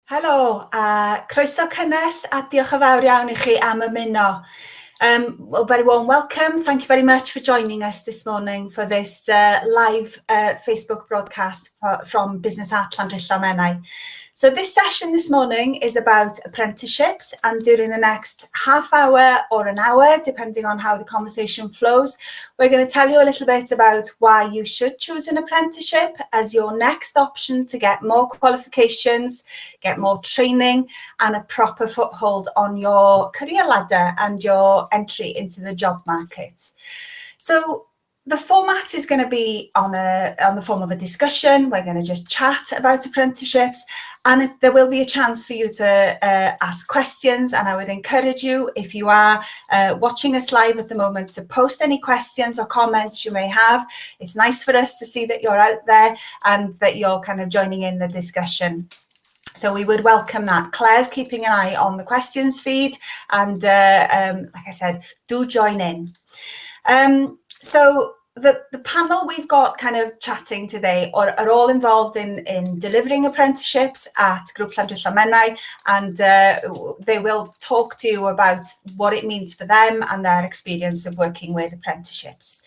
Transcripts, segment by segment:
Helo, croeso cynnes a diolch yn fawr iawn i chi am ymuno. Well, very warm welcome. Thank you very much for joining us this morning for this live Facebook broadcast from Business at Llandrillo Menai. So this session this morning is about apprenticeships, and during the next half hour or an hour, depending on how the conversation flows, we're going to tell you a little bit about why you should choose an apprenticeship as your next option to get more qualifications, get more training and a proper foothold on your career ladder and your entry into the job market. So the format is going to be on the form of a discussion. We're going to just chat about apprenticeships, and there will be a chance for you to ask questions. And I would encourage you, if you are watching us live at the moment, to post any questions or comments you may have. It's nice for us to see that you're out there and that you're kind of joining in the discussion. So we would welcome that. Claire's keeping an eye on the questions feed, and like I said, do join in. So the panel we've got kind of chatting today are all involved in delivering apprenticeships at Grŵp Llandrillo Menai, and they will talk to you about what it means for them and their experience of working with apprenticeships.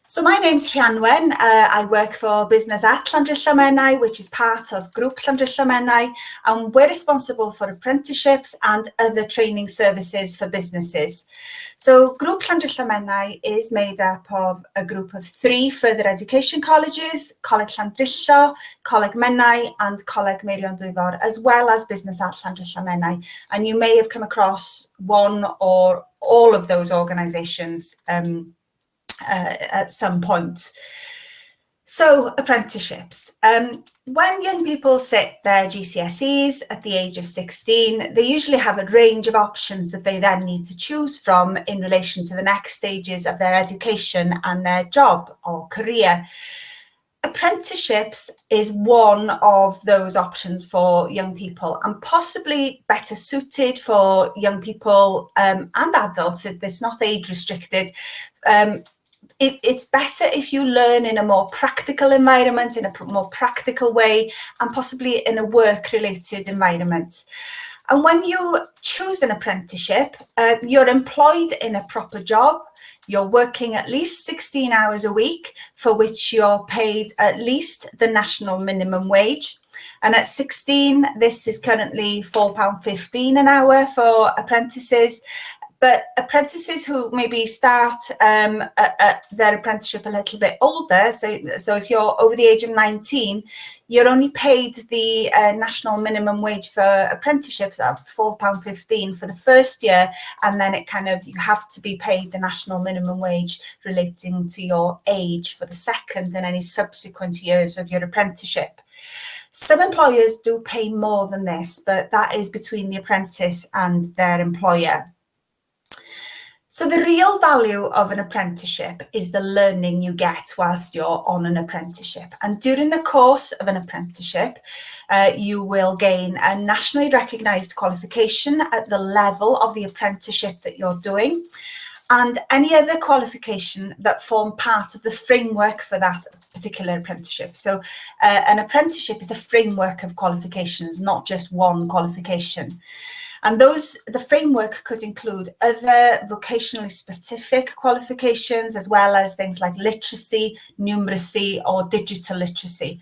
So my name's Rhianwen. I work for Business at Llandrillo Menai, which is part of Grŵp Llandrillo Menai, and we're responsible for apprenticeships and other training services for businesses. So Grŵp Llandrillo Menai is made up of a group of 3 further education colleges: Coleg Llandrillo, Coleg Menai and Coleg Meirion Dwyfor, as well as Business at Llandrillo Menai. And you may have come across one or all of those organisations at some point. So apprenticeships. When young people sit their GCSEs at the age of 16, they usually have a range of options that they then need to choose from in relation to the next stages of their education and their job or career. Apprenticeships is one of those options for young people, and possibly better suited for young people and adults. It's not age restricted. It's better if you learn in a more practical environment, in a more practical way, and possibly in a work-related environment. And when you choose an apprenticeship, you're employed in a proper job. You're working at least 16 hours a week, for which you're paid at least the national minimum wage. And at 16, this is currently £4.15 an hour for apprentices. But apprentices who maybe start their apprenticeship a little bit older, so if you're over the age of 19, you're only paid the national minimum wage for apprenticeships of £4.15 for the first year, and then you have to be paid the national minimum wage relating to your age for the second and any subsequent years of your apprenticeship. Some employers do pay more than this, but that is between the apprentice and their employer. So the real value of an apprenticeship is the learning you get whilst you're on an apprenticeship. And during the course of an apprenticeship, you will gain a nationally recognised qualification at the level of the apprenticeship that you're doing, and any other qualification that form part of the framework for that particular apprenticeship. So an apprenticeship is a framework of qualifications, not just one qualification. And the framework could include other vocationally specific qualifications, as well as things like literacy, numeracy, or digital literacy.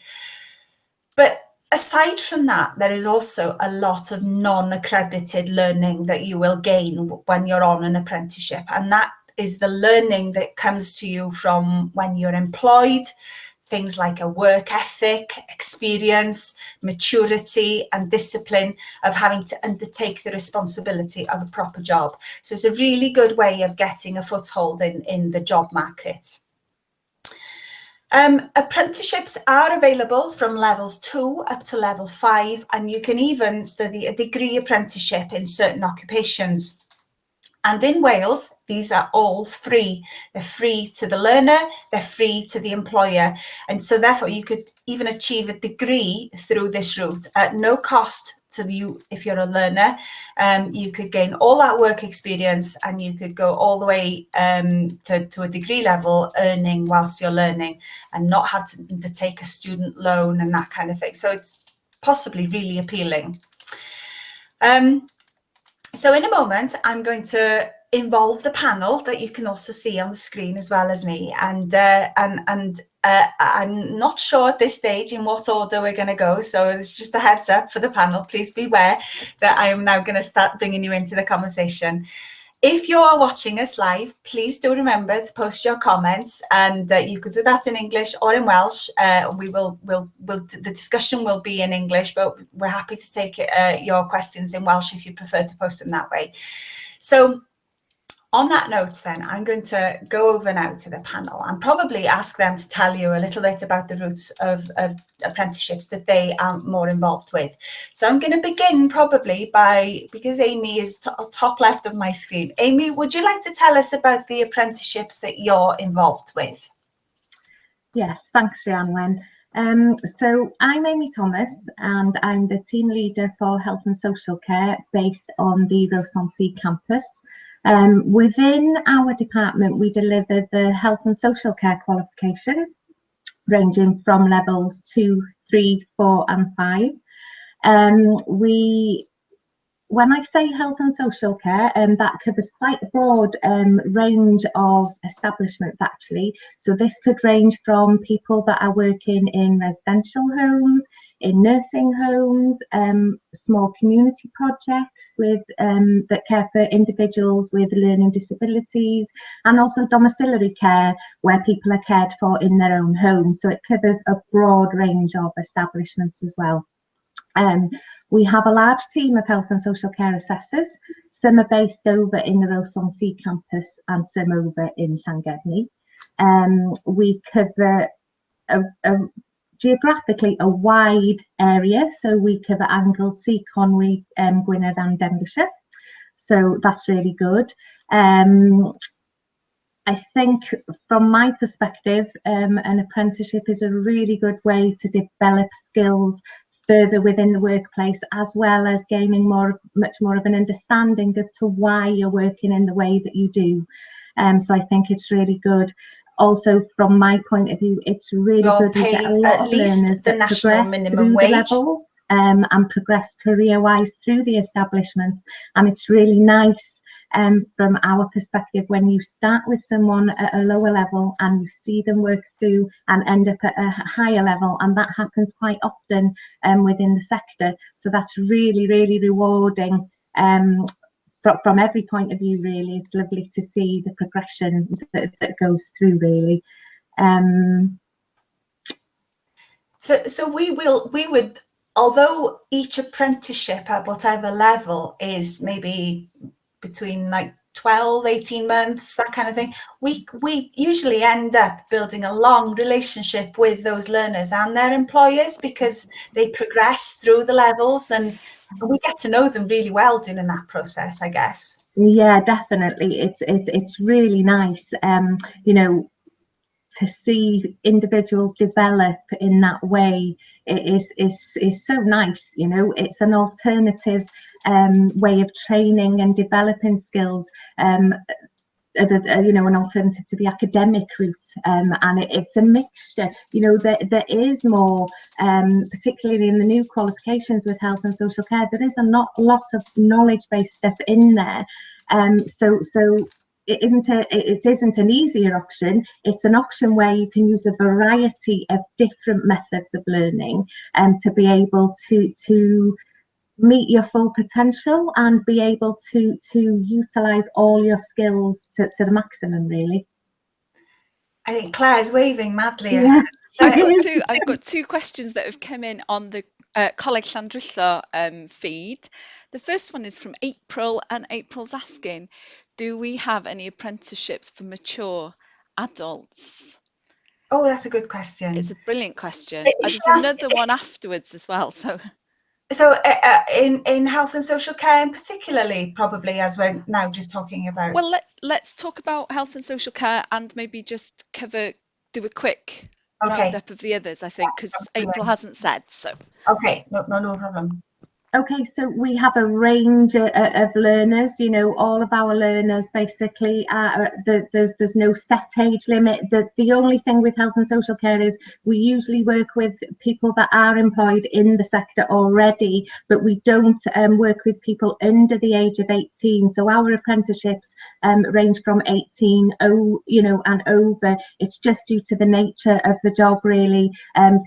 But aside from that, there is also a lot of non-accredited learning that you will gain when you're on an apprenticeship. And that is the learning that comes to you from when you're employed, things like a work ethic, experience, maturity and discipline of having to undertake the responsibility of a proper job. So it's a really good way of getting a foothold in the job market. Apprenticeships are available from levels 2 up to level 5, and you can even study a degree apprenticeship in certain occupations. And in Wales, these are all free. They're free to the learner, they're free to the employer. And so therefore you could even achieve a degree through this route at no cost to you if you're a learner. You could gain all that work experience, and you could go all the way to a degree level earning whilst you're learning, and not have to take a student loan and that kind of thing. So it's possibly really appealing. So in a moment, I'm going to involve the panel that you can also see on the screen as well as me. And I'm not sure at this stage in what order we're going to go. So it's just a heads up for the panel. Please be aware that I am now going to start bringing you into the conversation. If you are watching us live, please do remember to post your comments, and you could do that in English or in Welsh. The discussion will be in English, but we're happy to take your questions in Welsh if you prefer to post them that way. So on that note, then, I'm going to go over now to the panel and probably ask them to tell you a little bit about the routes of apprenticeships that they are more involved with. So I'm going to begin probably because Amy is top left of my screen. Amy, would you like to tell us about the apprenticeships that you're involved with? Yes, thanks, Rhianwen. So I'm Amy Thomas, and I'm the team leader for Health and Social Care based on the Rhos-on-Sea campus. Within our department, we deliver the health and social care qualifications, ranging from levels 2, 3, 4 and 5. When I say health and social care, that covers quite a broad range of establishments, actually. So this could range from people that are working in residential homes, in nursing homes, small community projects with that care for individuals with learning disabilities, and also domiciliary care where people are cared for in their own home. So it covers a broad range of establishments as well. We have a large team of health and social care assessors. Some are based over in the Rhos-on-Sea campus and some over in Llangefni. We cover geographically a wide area, so we cover Anglesey, Conwy, Gwynedd and Denbighshire. So that's really good. I think from my perspective, an apprenticeship is a really good way to develop skills further within the workplace, as well as gaining much more of an understanding as to why you're working in the way that you do. So I think it's really good. Also, from my point of view, it's really good to get a lot of learners that progress through the levels and progress career-wise through the establishments. And it's really nice from our perspective when you start with someone at a lower level and you see them work through and end up at a higher level, and that happens quite often within the sector. So that's really, really rewarding from every point of view, really. It's lovely to see the progression that goes through, really. So we would, although each apprenticeship at whatever level is maybe between like 12, 18 months, that kind of thing, we usually end up building a long relationship with those learners and their employers because they progress through the levels and we get to know them really well during that process, I guess. Yeah, definitely. It's really nice, you know, to see individuals develop in that way. It is so nice, you know. It's an alternative way of training and developing skills, you know, an alternative to the academic route, and it's a mixture. You know, there is more, particularly in the new qualifications with health and social care, there is a lot of knowledge-based stuff in there. So it isn't an easier option. It's an option where you can use a variety of different methods of learning to be able to meet your full potential and be able to utilize all your skills to the maximum, really. I think Claire's waving madly. Yeah. I've got two questions that have come in on the Coleg Llandrillo feed. The first one is from April, and April's asking, do we have any apprenticeships for mature adults? Oh, that's a good question. It's a brilliant question. There's another one afterwards as well. So in health and social care, and particularly, probably, as we're now just talking about. Well, let's talk about health and social care and maybe just do a quick roundup of the others, I think, because April hasn't said so. Okay, no problem. Okay, so we have a range of learners. You know, all of our learners basically are, there's no set age limit. The only thing with health and social care is we usually work with people that are employed in the sector already, but we don't work with people under the age of 18. So our apprenticeships range from 18, you know, and over. It's just due to the nature of the job, really.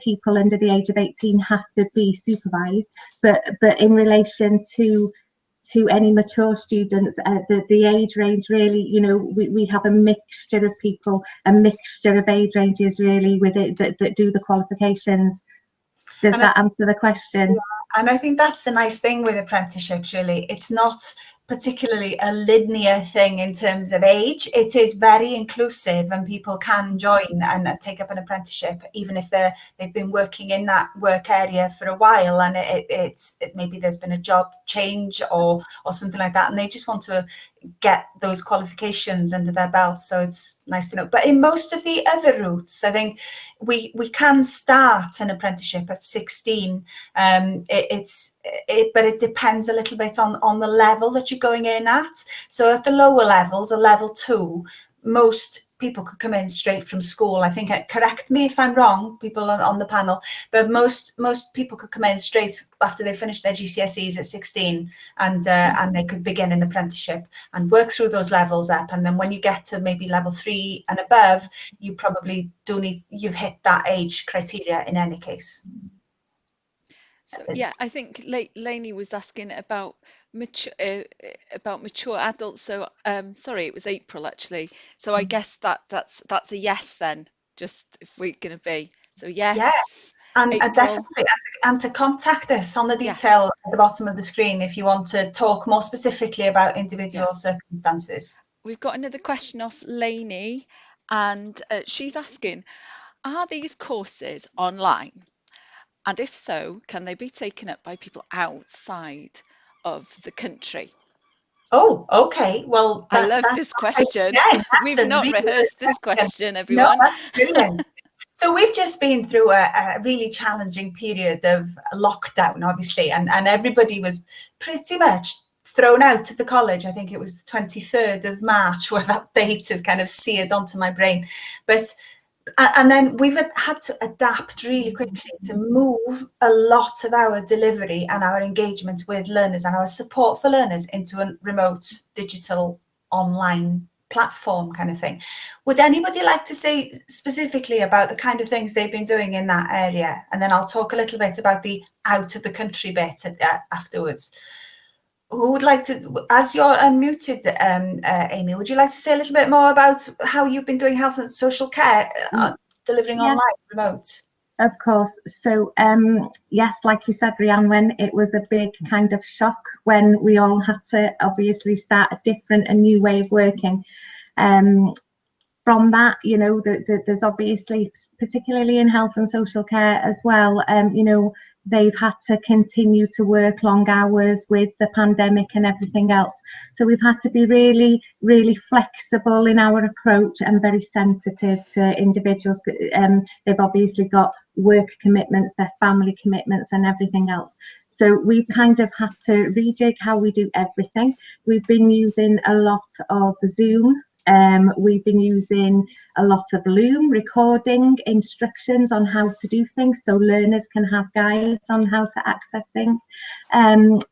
People under the age of 18 have to be supervised, but in relation to any mature students, the age range really, you know, we have a mixture of people, a mixture of age ranges really with it that do the qualifications. Does that answer the question? And I think that's the nice thing with apprenticeships, really. It's not particularly a linear thing in terms of age. It is very inclusive, and people can join and take up an apprenticeship even if they've been working in that work area for a while, and it's maybe there's been a job change or something like that, and they just want to get those qualifications under their belt. So it's nice to know. But in most of the other routes, I think we can start an apprenticeship at 16. But it depends a little bit on the level that you're going in at. So at the lower levels, a level 2, most people could come in straight from school. I think, correct me if I'm wrong, people on the panel, but most people could come in straight after they finished their GCSEs at 16, and they could begin an apprenticeship and work through those levels up. And then when you get to maybe level 3 and above, you probably you've hit that age criteria in any case. So yeah, I think Lainey was asking about mature adults. So sorry, it was April actually. So I guess that's a yes then. Just if we're going to be so yes. Yeah. And April. definitely, and to contact us on the detail at the bottom of the screen if you want to talk more specifically about individual circumstances. We've got another question off Lainey, and she's asking, are these courses online? And if so, can they be taken up by people outside of the country? Oh, okay. Well, I love this question. We've not rehearsed this question, everyone. No, that's brilliant. So we've just been through a really challenging period of lockdown, obviously, and everybody was pretty much thrown out of the college. I think it was the 23rd of March where that date is kind of seared onto my brain. And then we've had to adapt really quickly to move a lot of our delivery and our engagement with learners and our support for learners into a remote digital online platform kind of thing. Would anybody like to say specifically about the kind of things they've been doing in that area? And then I'll talk a little bit about the out of the country bit afterwards. Who would like to, as you're unmuted, Amy, would you like to say a little bit more about how you've been doing health and social care, delivering online, remote? Of course. So, yes, like you said, Rhiannon, when it was a big kind of shock when we all had to obviously start a different and new way of working. From that, you know, there's obviously, particularly in health and social care as well, you know, they've had to continue to work long hours with the pandemic and everything else. So we've had to be really, really flexible in our approach and very sensitive to individuals. They've obviously got work commitments, their family commitments and everything else. So we've kind of had to rejig how we do everything. We've been using a lot of Zoom. We've been using a lot of Loom, recording instructions on how to do things so learners can have guides on how to access things.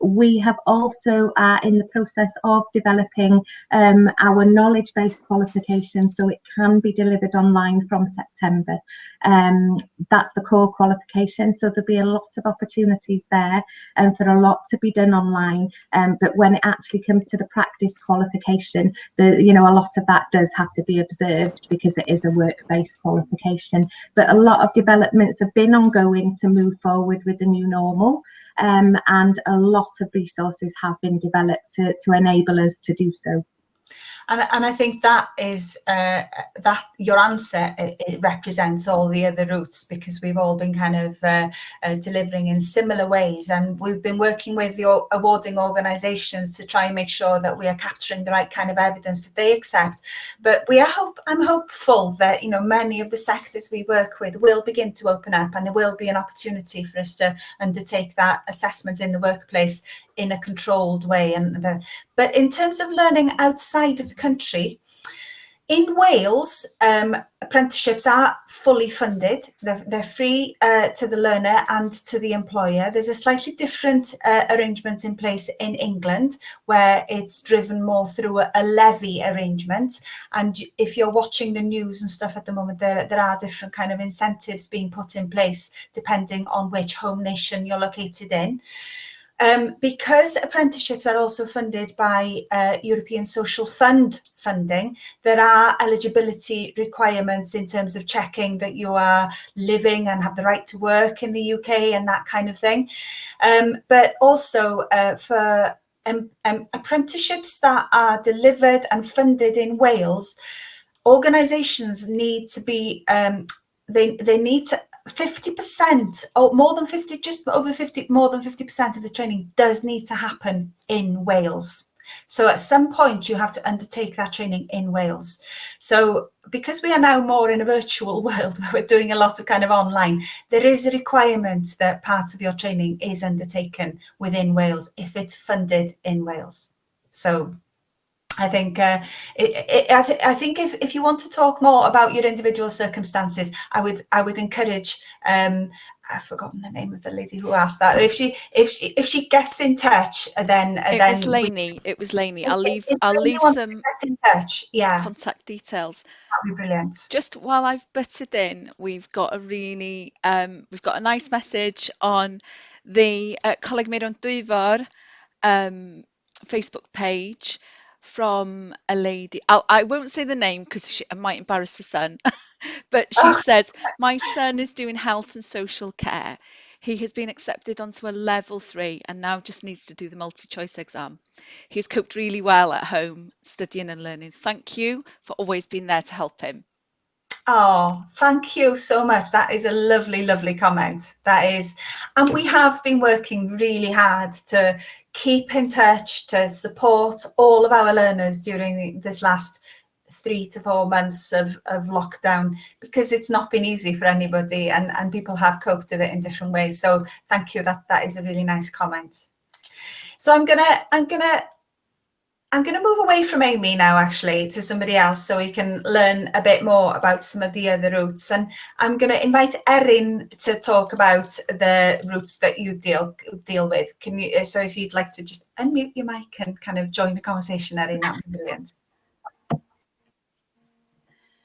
We have also in the process of developing our knowledge-based qualification so it can be delivered online from September. That's the core qualification, so there'll be a lot of opportunities there for a lot to be done online, but when it actually comes to the practice qualification, you know, a lot of that does have to be observed because it is a work-based qualification. But a lot of developments have been ongoing to move forward with the new normal, and a lot of resources have been developed to enable us to do so. And I think that is that your answer, it represents all the other routes, because we've all been kind of delivering in similar ways, and we've been working with the awarding organisations to try and make sure that we are capturing the right kind of evidence that they accept. But I'm hopeful that, you know, many of the sectors we work with will begin to open up, and there will be an opportunity for us to undertake that assessment in the workplace in a controlled way. But in terms of learning outside of the country, in Wales, apprenticeships are fully funded. They're free to the learner and to the employer. There's a slightly different arrangement in place in England, where it's driven more through a levy arrangement. And if you're watching the news and stuff at the moment, there are different kind of incentives being put in place depending on which home nation you're located in. Because apprenticeships are also funded by European Social Fund funding, there are eligibility requirements in terms of checking that you are living and have the right to work in the UK and that kind of thing. But also for apprenticeships that are delivered and funded in Wales, organisations need to be, they need to, 50% or more than 50, just over 50, more than 50% of the training does need to happen in Wales. So at some point you have to undertake that training in Wales. So because we are now more in a virtual world where we're doing a lot of kind of online, there is a requirement that part of your training is undertaken within Wales if it's funded in Wales. So I think I think if you want to talk more about your individual circumstances, I would encourage. I've forgotten the name of the lady who asked that. If she gets in touch, then it was Lainey. It was Lainey. I'll leave some get in touch. Yeah, contact details. That'd be brilliant. Just while I've butted in, we've got a nice message on the Coleg Meiron Dwyfor Facebook page from a lady. I won't say the name because I might embarrass the son, but she says, my son is doing health and social care. He has been accepted onto a level 3 and now just needs to do the multi-choice exam. He's coped really well at home, studying and learning. Thank you for always being there to help him. Oh, thank you so much. That is a lovely, lovely comment. That is, and we have been working really hard to keep in touch, to support all of our learners during this last 3 to 4 months of lockdown, because it's not been easy for anybody, and people have coped with it in different ways. So thank you. That is a really nice comment. So I'm gonna move away from Amy now, actually, to somebody else, so we can learn a bit more about some of the other routes. And I'm going to invite Erin to talk about the routes that you deal with. Can you? So if you'd like to just unmute your mic and kind of join the conversation, Erin, that would be brilliant.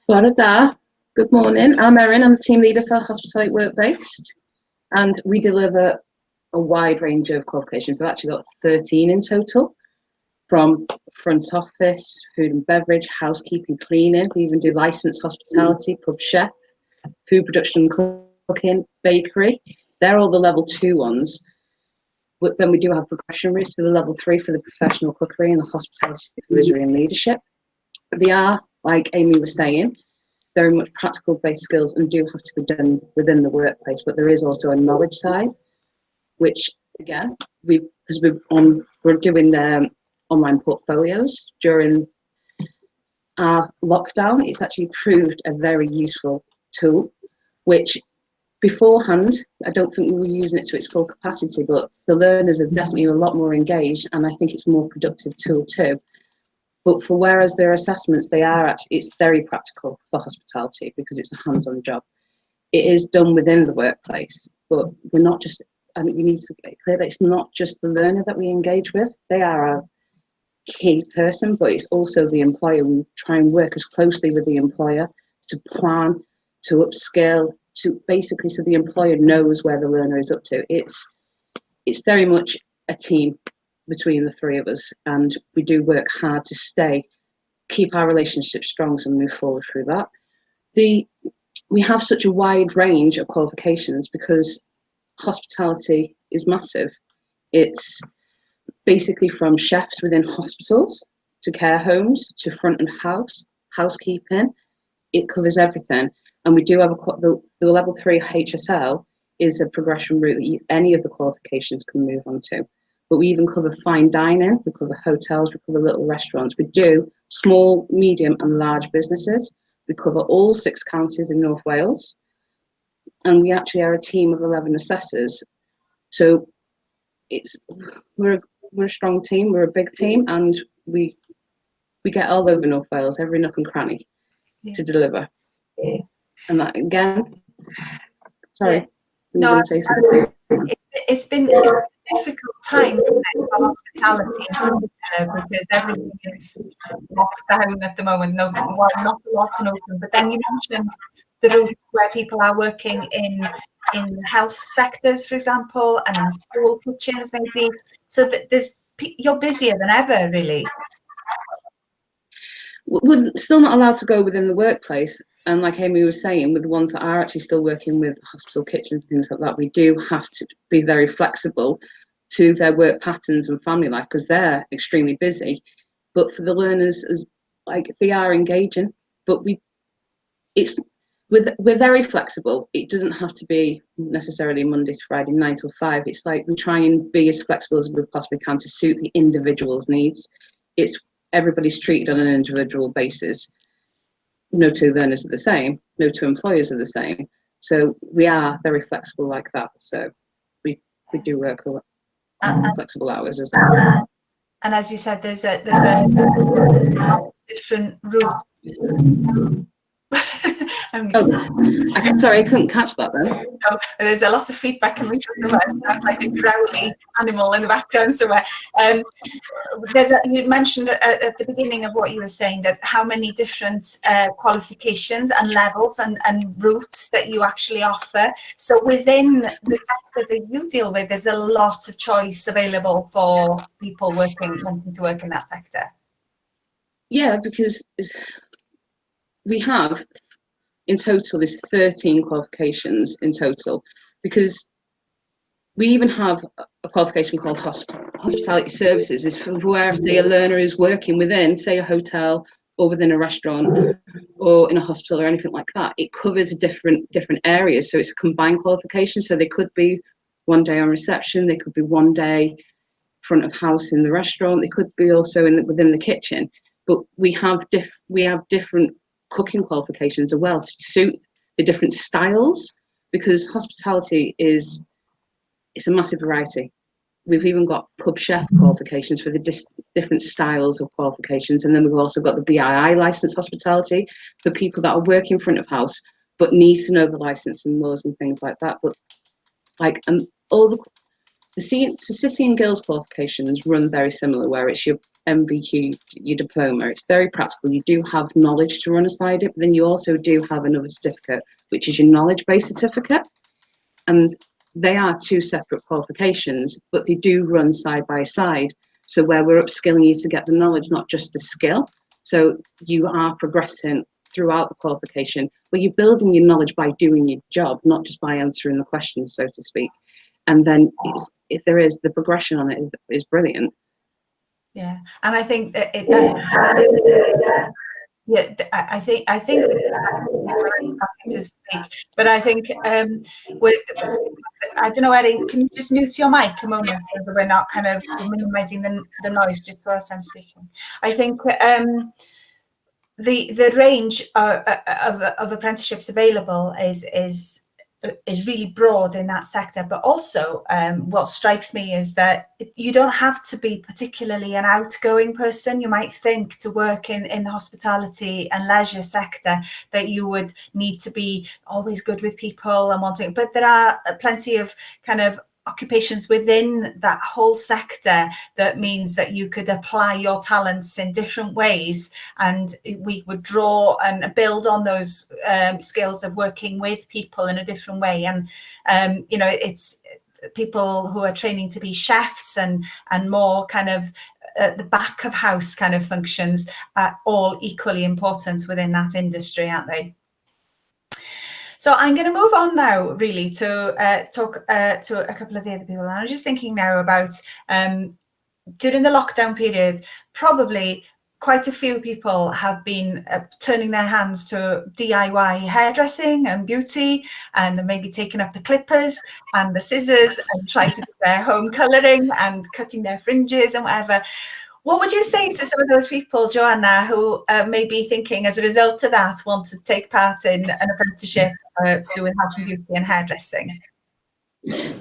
Bore da. Good morning. I'm Erin. I'm the team leader for Hospitality Work-Based, and we deliver a wide range of qualifications. We've actually got 13 in total, from front office, food and beverage, housekeeping, cleaning. We even do licensed hospitality, pub chef, food production, cooking, bakery. They're all the level 2 ones. But then we do have progression routes to the level 3 for the professional cookery and the hospitality supervisory and leadership. They are, like Amy was saying, very much practical based skills and do have to be done within the workplace. But there is also a knowledge side, which again, we're doing the online portfolios during our lockdown. It's actually proved a very useful tool, which beforehand, I don't think we were using it to its full capacity, but the learners are definitely a lot more engaged, and I think it's a more productive tool too. But for whereas their assessments, it's very practical for hospitality because it's a hands-on job. It is done within the workplace, but we're not just, and you need to get clear that it's not just the learner that we engage with. They are our key person, but it's also the employer. We try and work as closely with the employer to plan, to upskill, to basically so the employer knows where the learner is up to. It's very much a team between the 3 of us, and we do work hard to keep our relationship strong so we move forward through that. We have such a wide range of qualifications because hospitality is massive. It's basically from chefs within hospitals to care homes, to front of house, housekeeping. It covers everything. And we do have the level 3 HSL is a progression route that any of the qualifications can move on to. But we even cover fine dining, we cover hotels, we cover little restaurants. We do small, medium and large businesses. We cover all 6 counties in North Wales. And we actually are a team of 11 assessors. So we're a strong team, we're a big team, and we get all over North Wales, every nook and cranny to deliver. And that again, sorry. No, it's been a difficult time for hospitality because everything is locked down at the moment. No, well, not a lot can open. But then you mentioned the routes where people are working in health sectors, for example, and in school kitchens, maybe. So that you're busier than ever, really. We're still not allowed to go within the workplace. And like Amy was saying, with the ones that are actually still working with hospital kitchens, things like that, we do have to be very flexible to their work patterns and family life because they're extremely busy. But for the learners, they are engaging, but we're very flexible. It doesn't have to be necessarily Monday to Friday, 9 till 5. It's like we try and be as flexible as we possibly can to suit the individual's needs. Everybody's treated on an individual basis. No 2 learners are the same, no 2 employers are the same. So we are very flexible like that. So we do work flexible hours as well. And as you said, there's a different routes. Sorry, I couldn't catch that then. No, there's a lot of feedback coming from somewhere. It sounds like a growly animal in the background somewhere. You mentioned at the beginning of what you were saying that how many different qualifications and levels and routes that you actually offer. So within the sector that you deal with, there's a lot of choice available for people wanting to work in that sector. Yeah, because we have in total there's 13 qualifications in total, because we even have a qualification called hospitality services. Is for where, say, a learner is working within, say, a hotel or within a restaurant or in a hospital or anything like that. It covers different areas, so it's a combined qualification. So they could be one day on reception, they could be one day front of house in the restaurant, they could be also within the kitchen. But we have different cooking qualifications as well to suit the different styles, because hospitality it's a massive variety. We've even got pub chef qualifications for the different styles of qualifications, and then we've also got the BII licensed hospitality for people that are working front of house but need to know the licensing laws and things like that. But all the City and Guilds qualifications run very similar, where it's your MVQ, your diploma. It's very practical. You do have knowledge to run aside it, but then you also do have another certificate, which is your knowledge-based certificate. And they are 2 separate qualifications, but they do run side by side. So where we're upskilling you to get the knowledge, not just the skill. So you are progressing throughout the qualification, but you're building your knowledge by doing your job, not just by answering the questions, so to speak. And then if there is, the progression on it is brilliant. Yeah, and I think that I think to speak, but I think I don't know, Erin, can you just mute your mic a moment so that we're not kind of minimizing the noise just whilst I'm speaking? I think the range of apprenticeships available is really broad in that sector, but also what strikes me is that you don't have to be particularly an outgoing person. You might think to work in the hospitality and leisure sector that you would need to be always good with people and wanting, but there are plenty of kind of occupations within that whole sector that means that you could apply your talents in different ways, and we would draw and build on those skills of working with people in a different way. And it's people who are training to be chefs and more kind of the back of house kind of functions are all equally important within that industry, aren't they? So I'm going to move on now, really, to talk to a couple of the other people. And I'm just thinking now about during the lockdown period, probably quite a few people have been turning their hands to DIY hairdressing and beauty, and maybe taking up the clippers and the scissors and trying to do their home colouring and cutting their fringes and whatever. What would you say to some of those people, Joanna, who may be thinking as a result of that want to take part in an apprenticeship to do with health and beauty and hairdressing?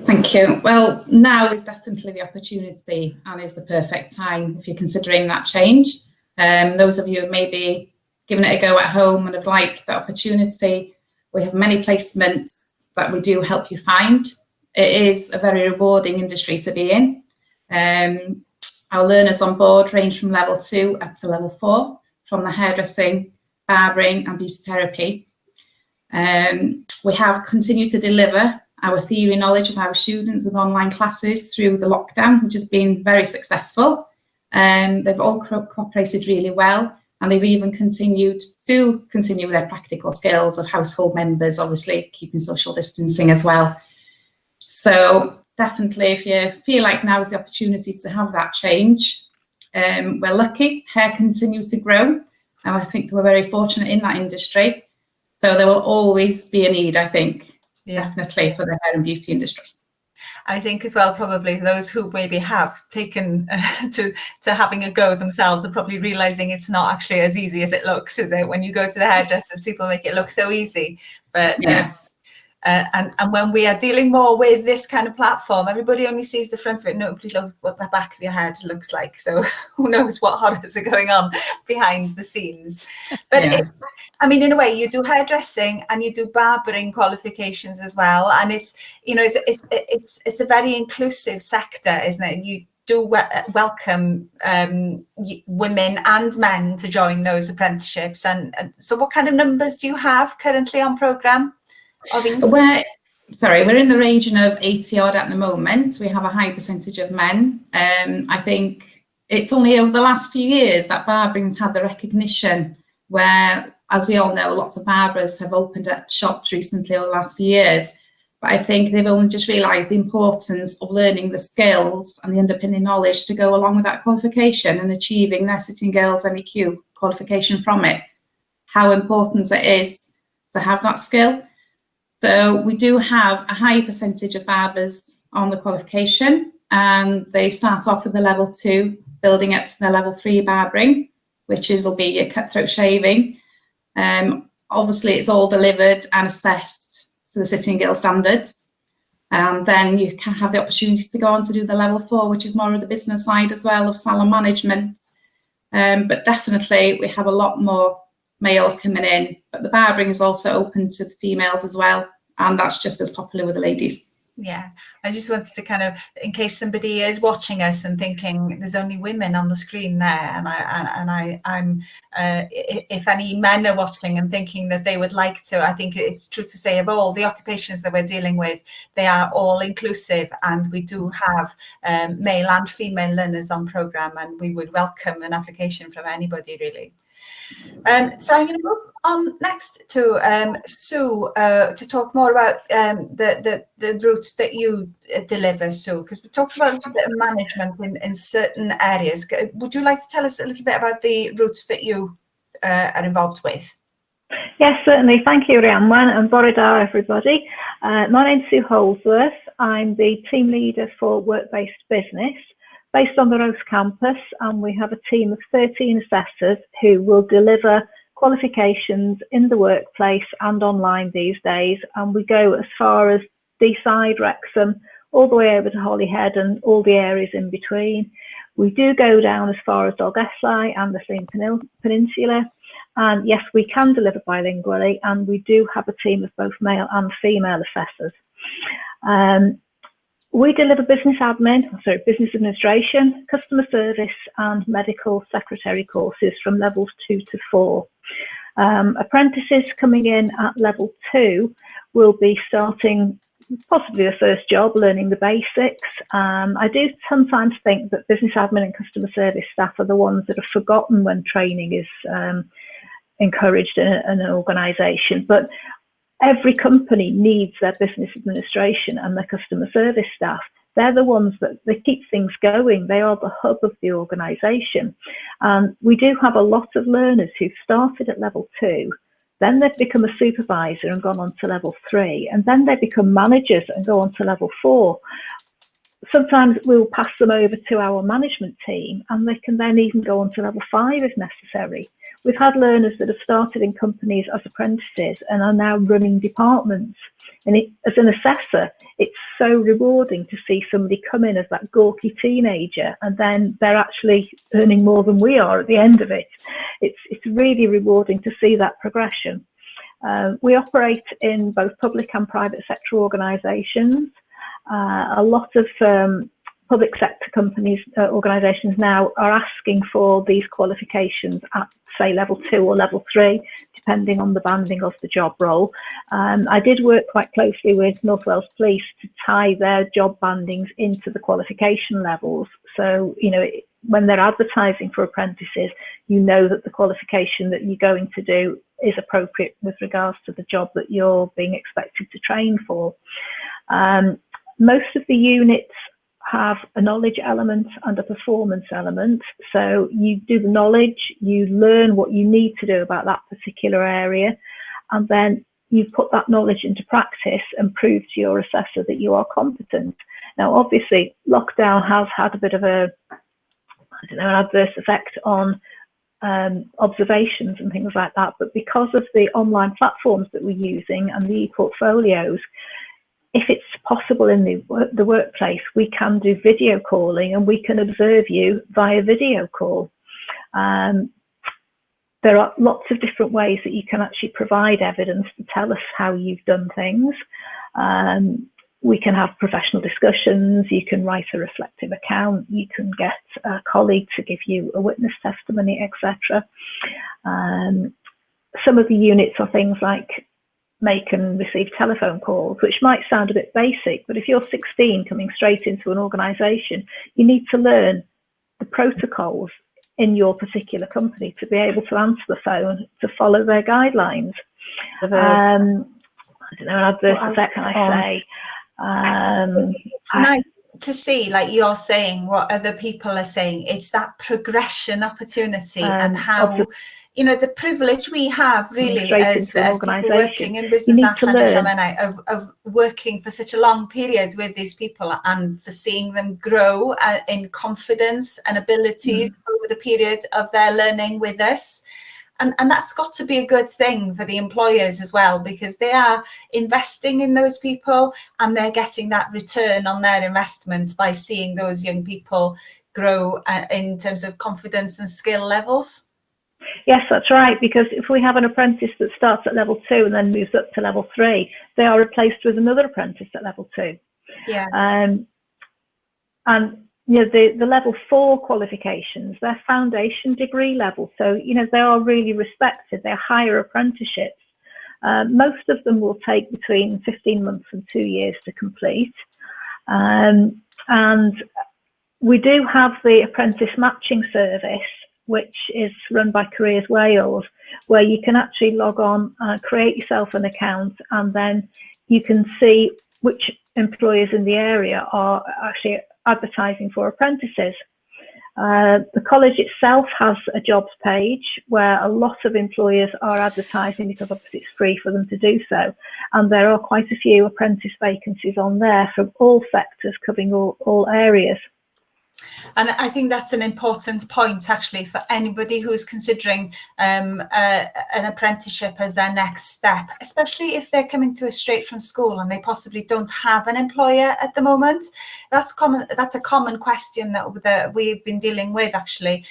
Thank you. Well, now is definitely the opportunity and is the perfect time if you're considering that change. Those of you who may be giving it a go at home and have liked the opportunity, we have many placements that we do help you find. It is a very rewarding industry to be in. Our learners on board range from level 2 up to level 4, from the hairdressing, barbering and beauty therapy. We have continued to deliver our theory knowledge of our students with online classes through the lockdown, which has been very successful. They've all cooperated really well, and they've even continued to continue their practical skills of household members, obviously keeping social distancing as well. So definitely, if you feel like now is the opportunity to have that change, we're lucky. Hair continues to grow, and I think we're very fortunate in that industry. So there will always be a need, I think, definitely for the hair and beauty industry. I think as well, probably those who maybe have taken to having a go themselves are probably realising it's not actually as easy as it looks, is it? When you go to the hairdressers, people make it look so easy, but and when we are dealing more with this kind of platform, everybody only sees the front of it. Nobody knows what the back of your head looks like. So who knows what horrors are going on behind the scenes. But I mean, in a way, you do hairdressing and you do barbering qualifications as well. And it's, you know, it's a very inclusive sector, isn't it? You do welcome women and men to join those apprenticeships. And so what kind of numbers do you have currently on programme? We're in the region of 80 odd at the moment. We have a high percentage of men. I think it's only over the last few years that barbering's had the recognition where, as we all know, lots of barbers have opened up shops recently over the last few years. But I think they've only just realised the importance of learning the skills and the underpinning knowledge to go along with that qualification and achieving their City and Guilds NEQ qualification from it. How important it is to have that skill. So we do have a high percentage of barbers on the qualification, and they start off with a level 2, building up to the level 3 barbering, which will be a cutthroat shaving. Obviously, it's all delivered and assessed to the City and Guilds standards. And then you can have the opportunity to go on to do the level 4, which is more of the business side as well of salon management. But definitely, we have a lot more males coming in, but the barbering is also open to the females as well, and that's just as popular with the ladies. Yeah, I just wanted to kind of, in case somebody is watching us and thinking there's only women on the screen there, and I'm if any men are watching and thinking that they would like to, I think it's true to say of all the occupations that we're dealing with, they are all inclusive, and we do have male and female learners on programme, and we would welcome an application from anybody really. So I'm going to move on next to Sue to talk more about the routes that you deliver, Sue, because we talked about a little bit of management in certain areas. Would you like to tell us a little bit about the routes that you are involved with? Yes, certainly. Thank you, Rhiannon, and Bore da, everybody. My name's Sue Holsworth. I'm the team leader for Work-Based Business, based on the Roath campus, and we have a team of 13 assessors who will deliver qualifications in the workplace and online these days, and we go as far as Deeside, Wrexham, all the way over to Holyhead and all the areas in between. We do go down as far as Dolgellau and the Llŷn Peninsula, and yes, we can deliver bilingually, and we do have a team of both male and female assessors. We deliver business administration, customer service and medical secretary courses from levels 2 to 4. Apprentices coming in at level 2 will be starting possibly their first job, learning the basics. I do sometimes think that business admin and customer service staff are the ones that are forgotten when training is encouraged in an organisation. But every company needs their business administration and their customer service staff They're the ones that they keep things going. They are the hub of the organisation. And we do have a lot of learners who've started at level 2, then they've become a supervisor and gone on to level 3, and then they become managers and go on to level 4. Sometimes we'll pass them over to our management team, and they can then even go on to level 5 if necessary. We've had learners that have started in companies as apprentices and are now running departments. And as an assessor, it's so rewarding to see somebody come in as that gawky teenager, and then they're actually earning more than we are at the end of it. It's really rewarding to see that progression. We operate in both public and private sector organisations. A lot of public sector companies, organisations now are asking for these qualifications at, say, level 2 or level 3, depending on the banding of the job role. I did work quite closely with North Wales Police to tie their job bandings into the qualification levels. So, you know, when they're advertising for apprentices, you know that the qualification that you're going to do is appropriate with regards to the job that you're being expected to train for. Most of the units have a knowledge element and a performance element. So you do the knowledge, you learn what you need to do about that particular area, and then you put that knowledge into practice and prove to your assessor that you are competent. Now, obviously, lockdown has had a bit of a, I don't know, an adverse effect on observations and things like that. But because of the online platforms that we're using and the e-portfolios, if it's possible in the workplace, we can do video calling and we can observe you via video call. There are lots of different ways that you can actually provide evidence to tell us how you've done things. We can have professional discussions, you can write a reflective account, you can get a colleague to give you a witness testimony, etc. Some of the units are things like make and receive telephone calls, which might sound a bit basic, but if you're 16 coming straight into an organisation, you need to learn the protocols in your particular company to be able to answer the phone, to follow their guidelines. I don't know, an adverse effect, can I say? It's nice to see, like you're saying, what other people are saying. It's that progression opportunity and how, you know, the privilege we have really as people working in business of working for such a long period with these people and for seeing them grow in confidence and abilities over the period of their learning with us. And that's got to be a good thing for the employers as well, because they are investing in those people and they're getting that return on their investment by seeing those young people grow in terms of confidence and skill levels. Yes, that's right, because if we have an apprentice that starts at level 2 and then moves up to level 3, they are replaced with another apprentice at level 2. Yeah. And you know, the level 4 qualifications, they're foundation degree level. So, you know, they are really respected. They're higher apprenticeships. Most of them will take between 15 months and 2 years to complete. And we do have the apprentice matching service, which is run by Careers Wales, where you can actually log on, create yourself an account, and then you can see which employers in the area are actually advertising for apprentices. The college itself has a jobs page where a lot of employers are advertising, because obviously it's free for them to do so. And there are quite a few apprentice vacancies on there from all sectors, covering all areas. And I think that's an important point, actually, for anybody who's considering an apprenticeship as their next step, especially if they're coming to us straight from school and they possibly don't have an employer at the moment. That's a common question that we've been dealing with, actually,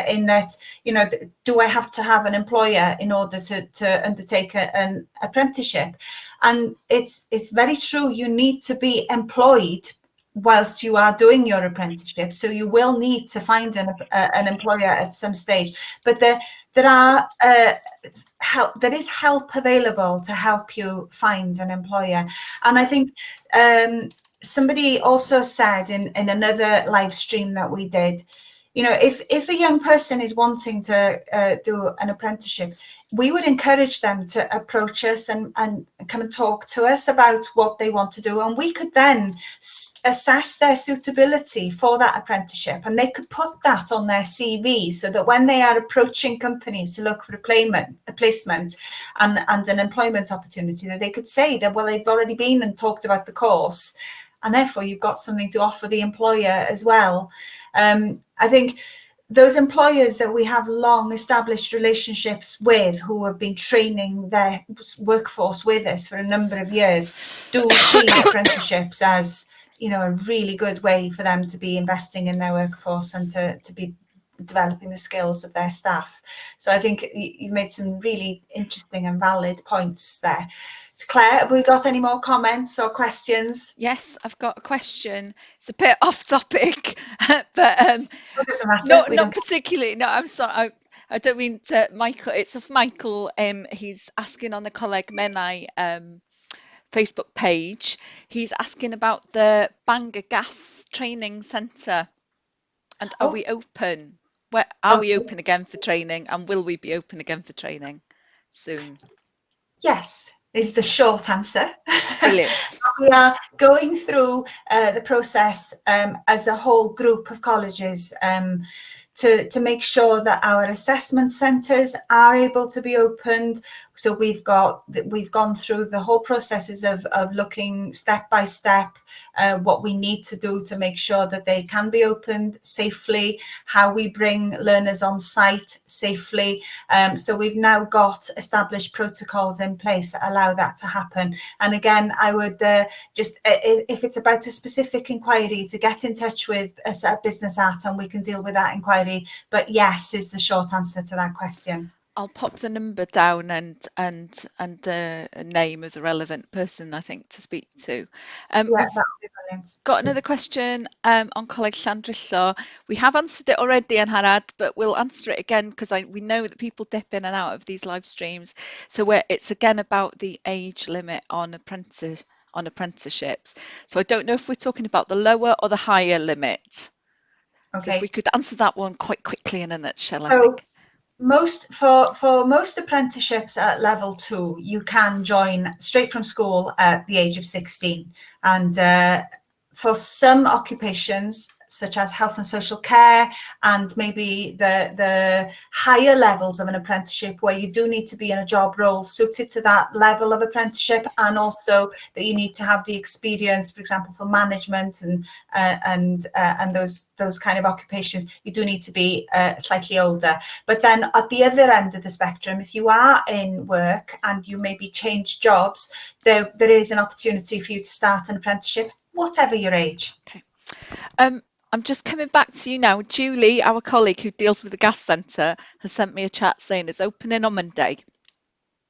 in that, you know, do I have to have an employer in order to undertake an apprenticeship? And it's very true. You need to be employed whilst you are doing your apprenticeship, so you will need to find an employer at some stage. But there is help available to help you find an employer. And I think somebody also said in another live stream that we did, you know, if a young person is wanting to do an apprenticeship, we would encourage them to approach us and come and talk to us about what they want to do, and we could then assess their suitability for that apprenticeship, and they could put that on their CV, so that when they are approaching companies to look for a placement and an employment opportunity, that they could say that, well, they've already been and talked about the course, and therefore you've got something to offer the employer as well. I think those employers that we have long established relationships with, who have been training their workforce with us for a number of years, do see apprenticeships as, you know, a really good way for them to be investing in their workforce and to be developing the skills of their staff. So I think you've made some really interesting and valid points there. So Claire, have we got any more comments or questions? Yes, I've got a question. It's a bit off topic, but It doesn't matter. not particularly. No, I'm sorry. I don't mean to Michael. It's of Michael. He's asking on the Coleg Menai Facebook page. He's asking about the Bangor Gas Training Centre, and are we open? Where are we open again for training, and will we be open again for training soon? Yes, is the short answer. Brilliant. We are going through the process as a whole group of colleges to make sure that our assessment centres are able to be opened. So we've gone through the whole processes of looking step by step what we need to do to make sure that they can be opened safely, how we bring learners on site safely. So we've now got established protocols in place that allow that to happen. And again, I would just, if it's about a specific inquiry, to get in touch with us at Business Art and we can deal with that inquiry. But yes is the short answer to that question. I'll pop the number down and the name of the relevant person, I think, to speak to. Yeah, that would be brilliant. Got another question on Coleg Llandrillo. We have answered it already, Anharad, but we'll answer it again because we know that people dip in and out of these live streams. So it's again about the age limit on apprenticeships. So I don't know if we're talking about the lower or the higher limit. Okay. So if we could answer that one quite quickly in a nutshell, I So, think. For most apprenticeships at level 2, you can join straight from school at the age of 16, and for some occupations such as health and social care and maybe the higher levels of an apprenticeship where you do need to be in a job role suited to that level of apprenticeship, and also that you need to have the experience, for example, for management and those kind of occupations, you do need to be slightly older. But then at the other end of the spectrum, if you are in work and you maybe change jobs, there is an opportunity for you to start an apprenticeship, whatever your age. Okay. I'm just coming back to you now. Julie, our colleague who deals with the gas centre, has sent me a chat saying it's opening on Monday.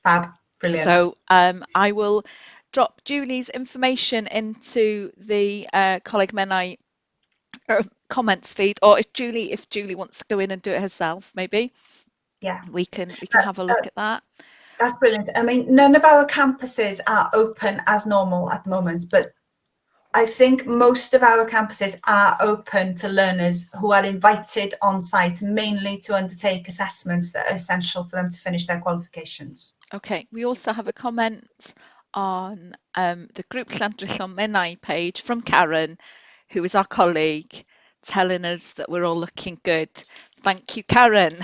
Fab, brilliant. So I will drop Julie's information into the Coleg Menai comments feed, or if Julie wants to go in and do it herself, maybe. Yeah, we can have a look at that. That's brilliant. I mean, none of our campuses are open as normal at the moment, but I think most of our campuses are open to learners who are invited on site, mainly to undertake assessments that are essential for them to finish their qualifications. Okay, we also have a comment on the Group Llandrillo Menai page from Karen, who is our colleague, telling us that we're all looking good. Thank you, Karen.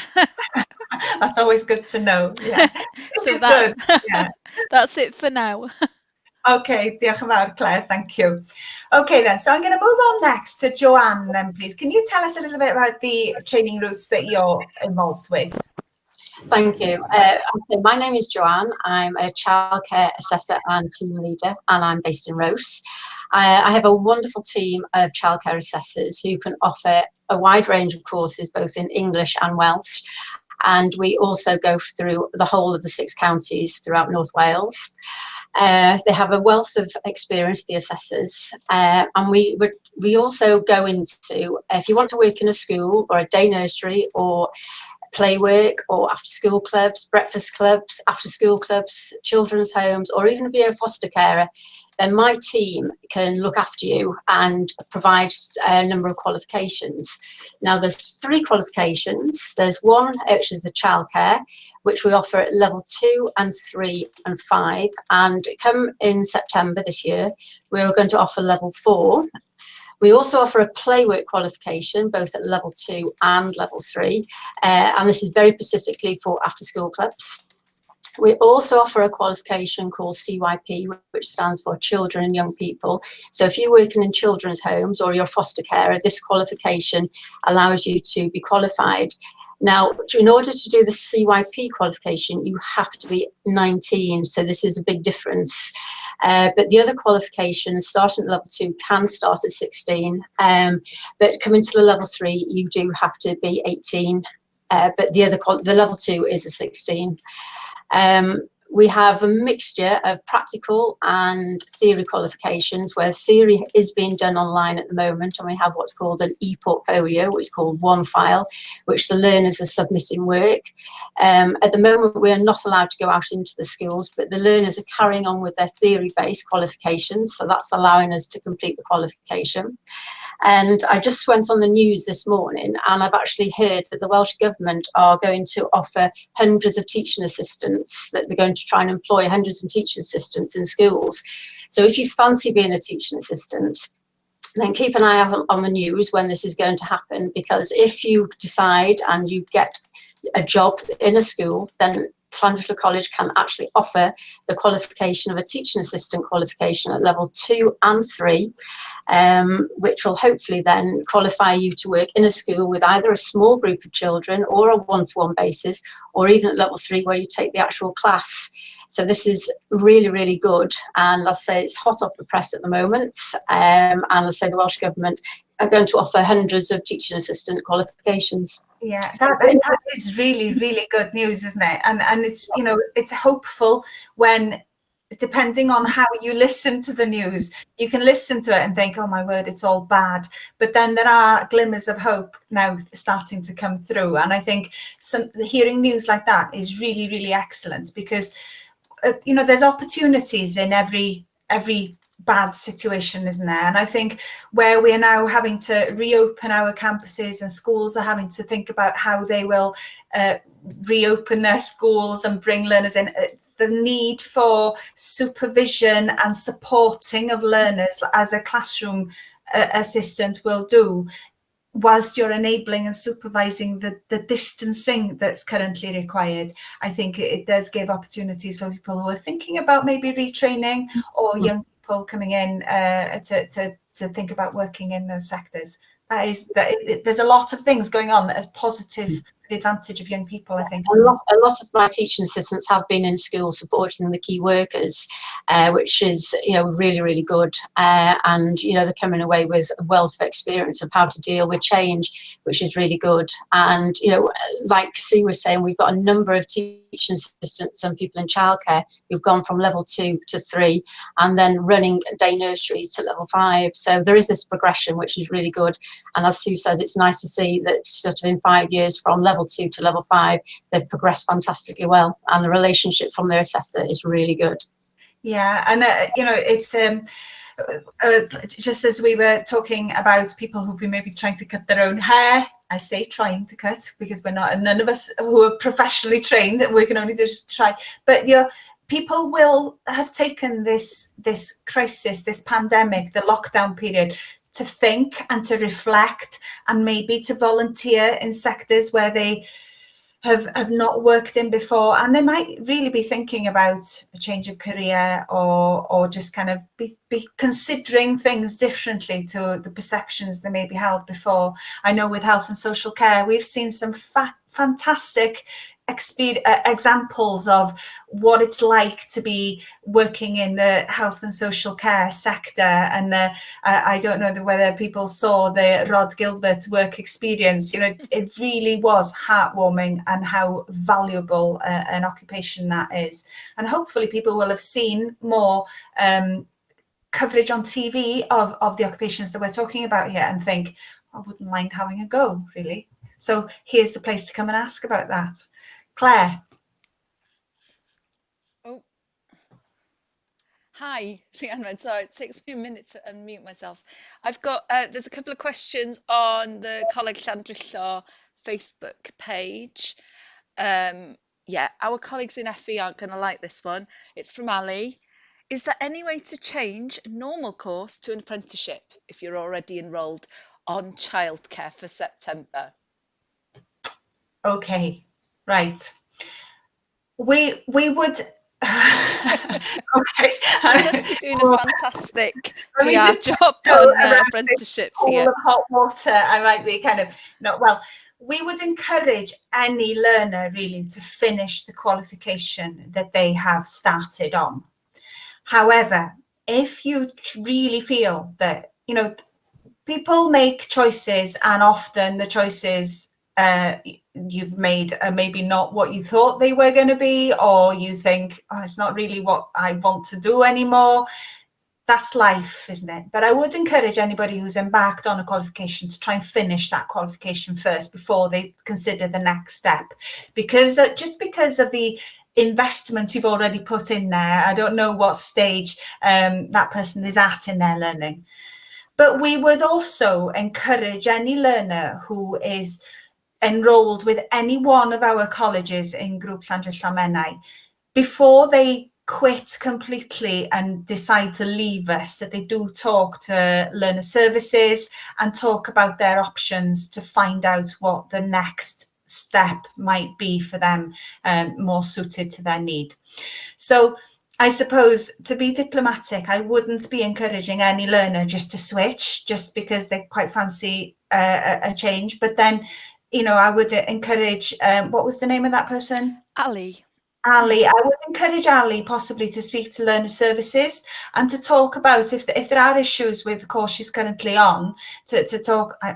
That's always good to know. Yeah. So that's it for now. Okay, diolch yn fawr, Claire, thank you. Okay then, so I'm going to move on next to Joanne then, please. Can you tell us a little bit about the training routes that you're involved with? Thank you. So my name is Joanne. I'm a childcare assessor and team leader, and I'm based in Rose. I have a wonderful team of childcare assessors who can offer a wide range of courses, both in English and Welsh. And we also go through the whole of the 6 counties throughout North Wales. They have a wealth of experience, the assessors, and we also go into, if you want to work in a school or a day nursery or play work or after school clubs, breakfast clubs, after school clubs, children's homes, or even if you're a foster carer, then my team can look after you and provide a number of qualifications. Now, there's 3 qualifications. There's one, which is the childcare, which we offer at level 2 and 3 and 5. And come in September this year, we're going to offer level 4. We also offer a playwork qualification, both at level 2 and level 3. And this is very specifically for after school clubs. We also offer a qualification called CYP, which stands for Children and Young People. So if you're working in children's homes or you're a foster carer, this qualification allows you to be qualified. Now, in order to do the CYP qualification, you have to be 19. So this is a big difference. But the other qualifications, starting at level 2, can start at 16. But coming to the level 3, you do have to be 18. But the level 2 is a 16. We have a mixture of practical and theory qualifications, where theory is being done online at the moment, and we have what's called an e-portfolio, which is called OneFile, which the learners are submitting work. At the moment, we are not allowed to go out into the schools, but the learners are carrying on with their theory-based qualifications, so that's allowing us to complete the qualification. And I just went on the news this morning, and I've actually heard that the Welsh Government are going to offer hundreds of teaching assistants, that they're going to try and employ hundreds of teaching assistants in schools. So if you fancy being a teaching assistant, then keep an eye out on the news when this is going to happen, because if you decide and you get a job in a school, then Llandrillo College can actually offer the qualification of a teaching assistant qualification at level 2 and 3, which will hopefully then qualify you to work in a school with either a small group of children or a one-to-one basis, or even at level 3 where you take the actual class. So this is really, really good. And let's say it's hot off the press at the moment. And let's say the Welsh Government are going to offer hundreds of teaching assistant qualifications. Yeah, that is really, really good news, isn't it? And it's, you know, it's hopeful when, depending on how you listen to the news, you can listen to it and think, oh my word, it's all bad. But then there are glimmers of hope now starting to come through. And I think hearing news like that is really, really excellent, because, you know, there's opportunities in every bad situation, isn't there? And I think where we are now having to reopen our campuses, and schools are having to think about how they will reopen their schools and bring learners in, the need for supervision and supporting of learners as a classroom assistant will do, whilst you're enabling and supervising the distancing that's currently required. I think it does give opportunities for people who are thinking about maybe retraining, or young people coming in to think about working in those sectors. There's a lot of things going on that is positive for the advantage of young people, I think. A lot of my teaching assistants have been in school supporting the key workers, which is, you know, really, really good. And, you know, they're coming away with a wealth of experience of how to deal with change, which is really good. And, you know, like Sue was saying, we've got a number of teaching assistants and people in childcare who've gone from level 2 to 3 and then running day nurseries to level 5. So there is this progression, which is really good. And as Sue says, it's nice to see that sort of in 5 years from level 2 to level 5, they've progressed fantastically well. And the relationship from their assessor is really good. Yeah, and you know, it's just as we were talking about people who've been maybe trying to cut their own hair. I say trying to cut because we're not, and none of us who are professionally trained, we can only just try. But you know, people will have taken this crisis, this pandemic, the lockdown period, to think and to reflect, and maybe to volunteer in sectors where they have not worked in before, and they might really be thinking about a change of career, or just kind of be considering things differently to the perceptions they maybe held before. I know with health and social care, we've seen some fantastic examples of what it's like to be working in the health and social care sector. And I don't know whether people saw the Rod Gilbert work experience. You know, it really was heartwarming, and how valuable an occupation that is. And hopefully people will have seen more coverage on TV of the occupations that we're talking about here, and think, I wouldn't mind having a go, really. So here's the place to come and ask about that. Claire. Oh. Hi, Rhiannon. Sorry, it takes me a minute to unmute myself. I've got, there's a couple of questions on the Coleg Llandrillo Facebook page. Yeah, our colleagues in FE aren't going to like this one. It's from Ali. Is there any way to change a normal course to an apprenticeship if you're already enrolled on childcare for September? Okay, right. We would. Okay. You must be doing a fantastic PR just job go on around apprenticeships all here. of hot water. I might be kind of not well. We would encourage any learner really to finish the qualification that they have started on. However, if you really feel that, you know, people make choices, and often the choices you've made are maybe not what you thought they were going to be, or you think, oh, it's not really what I want to do anymore. That's life, isn't it? But I would encourage anybody who's embarked on a qualification to try and finish that qualification first before they consider the next step, because just because of the investment you've already put in there, I don't know what stage that person is at in their learning. But we would also encourage any learner who is enrolled with any one of our colleges in Grŵp Llandrillo Menai, before they quit completely and decide to leave us, that they do talk to learner services and talk about their options to find out what the next step might be for them, more suited to their need. So I suppose, to be diplomatic, I wouldn't be encouraging any learner just to switch just because they quite fancy a change. But then, you know, I would encourage, what was the name of that person? Ali. Ali. I would encourage Ali possibly to speak to learner services and to talk about if there are issues with the course she's currently on, to talk, to